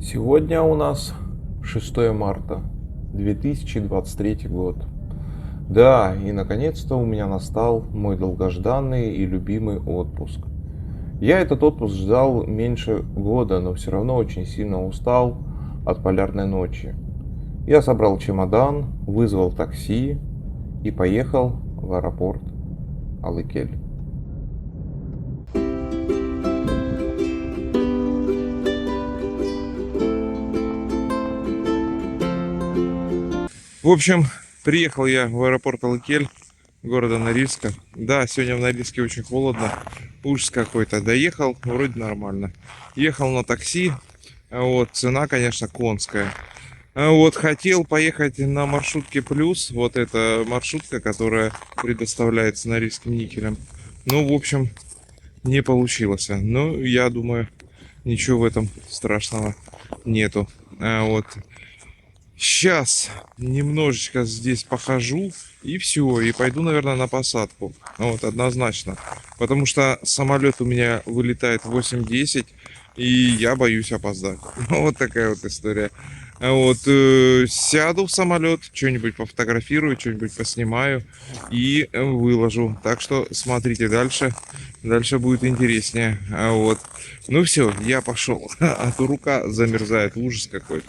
Сегодня у нас 6 марта 2023 год. Да, и наконец-то у меня настал мой долгожданный и любимый отпуск. Я этот отпуск ждал меньше года, но все равно очень сильно устал от полярной ночи. Я собрал чемодан, вызвал такси и поехал в аэропорт Алыкель. В общем, приехал я в аэропорт Алыкель города Норильска. Да, сегодня в Норильске очень холодно. Ужас какой-то. Доехал, вроде нормально. Ехал на такси. Вот, цена, конечно, конская. Вот, хотел поехать на маршрутке Плюс. Вот эта маршрутка, которая предоставляется Норильским никелем. Ну, в общем, не получилось. Ну, я думаю, ничего в этом страшного нету. Вот. Сейчас немножечко здесь похожу и все, и пойду, наверное, на посадку. Вот, однозначно. Потому что самолет у меня вылетает в 8:10, и я боюсь опоздать. Вот такая вот история. Вот, сяду в самолет, что-нибудь пофотографирую, что-нибудь поснимаю и выложу. Так что смотрите дальше. Дальше будет интереснее. Вот. Ну все, я пошел. А то рука замерзает. Ужас какой-то.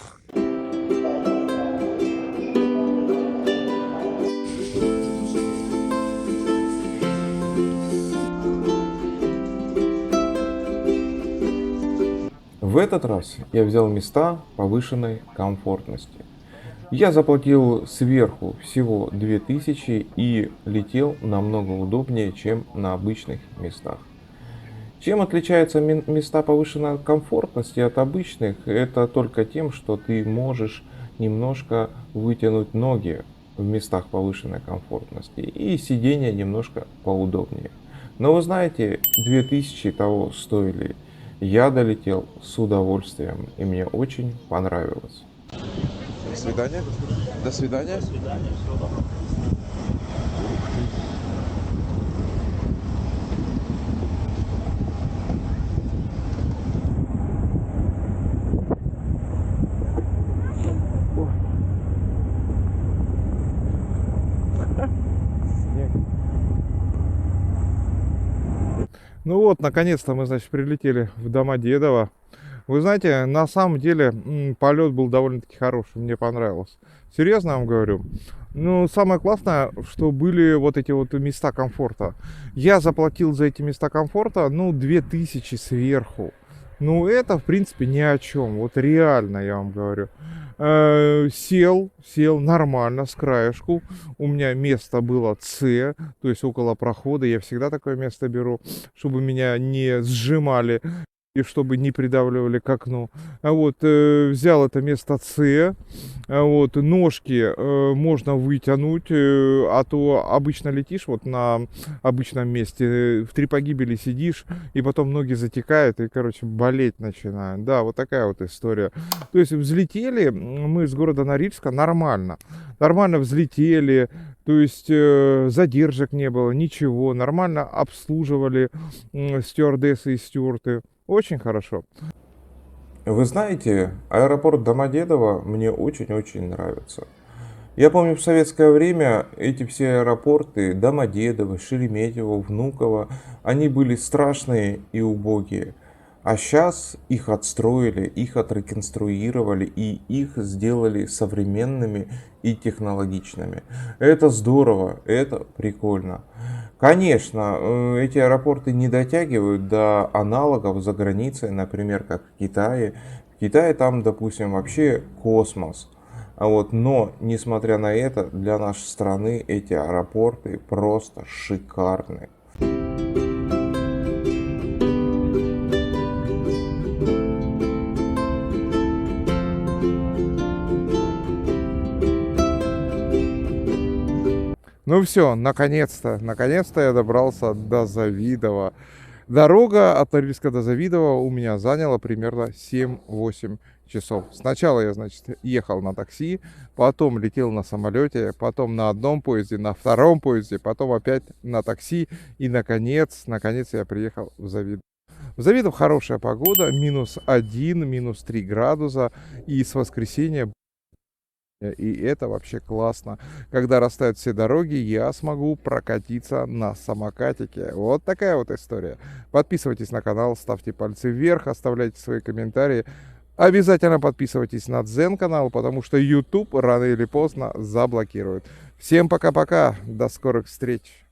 В этот раз я взял места повышенной комфортности. Я заплатил сверху всего 2000 и летел намного удобнее, чем на обычных местах. Чем отличаются места повышенной комфортности от обычных? Это только тем, что ты можешь немножко вытянуть ноги в местах повышенной комфортности и сиденье немножко поудобнее. Но вы знаете, 2000 того стоили. Я долетел с удовольствием, и мне очень понравилось. До свидания. До свидания. Ну вот, наконец-то мы, значит, прилетели в Домодедово. Вы знаете, на самом деле полет был довольно-таки хороший, мне понравилось. Серьезно вам говорю. Ну, самое классное, что были вот эти вот места комфорта. Я заплатил за эти места комфорта, ну, 2000 сверху. Ну, это, в принципе, ни о чем. Вот реально, я вам говорю. Сел нормально, с краешку. У меня место было С, то есть около прохода. Я всегда такое место беру, чтобы меня не сжимали и чтобы не придавливали к окну. Вот, взял это место С. Вот, ножки можно вытянуть, а то обычно летишь вот на обычном месте, в три погибели сидишь, и потом ноги затекают, и, короче, болеть начинают. Да, вот такая вот история. То есть взлетели мы с города Норильска нормально. Нормально взлетели, то есть задержек не было, ничего. Нормально обслуживали стюардессы и стюарты. Очень хорошо. Вы знаете, аэропорт Домодедово мне очень-очень нравится. Я помню, в советское время эти все аэропорты Домодедово, Шереметьево, Внуково, они были страшные и убогие. А сейчас их отстроили, их отреконструировали и их сделали современными и технологичными. Это здорово, это прикольно. Конечно, эти аэропорты не дотягивают до аналогов за границей, например, как в Китае. В Китае там, допустим, вообще космос. Но, несмотря на это, для нашей страны эти аэропорты просто шикарны. Ну все, наконец-то я добрался до Завидова. Дорога от Норильска до Завидова у меня заняла примерно 7-8 часов. Сначала я, значит, ехал на такси, потом летел на самолете, потом на одном поезде, на втором поезде, потом опять на такси, и наконец я приехал в Завидово. В Завидово хорошая погода, -1, -3 градуса, и с воскресенья, и это вообще классно. Когда растают все дороги, я смогу прокатиться на самокатике. Вот такая вот история. Подписывайтесь на канал, ставьте пальцы вверх, оставляйте свои комментарии. Обязательно подписывайтесь на Дзен канал, потому что YouTube рано или поздно заблокирует. Всем пока-пока, до скорых встреч.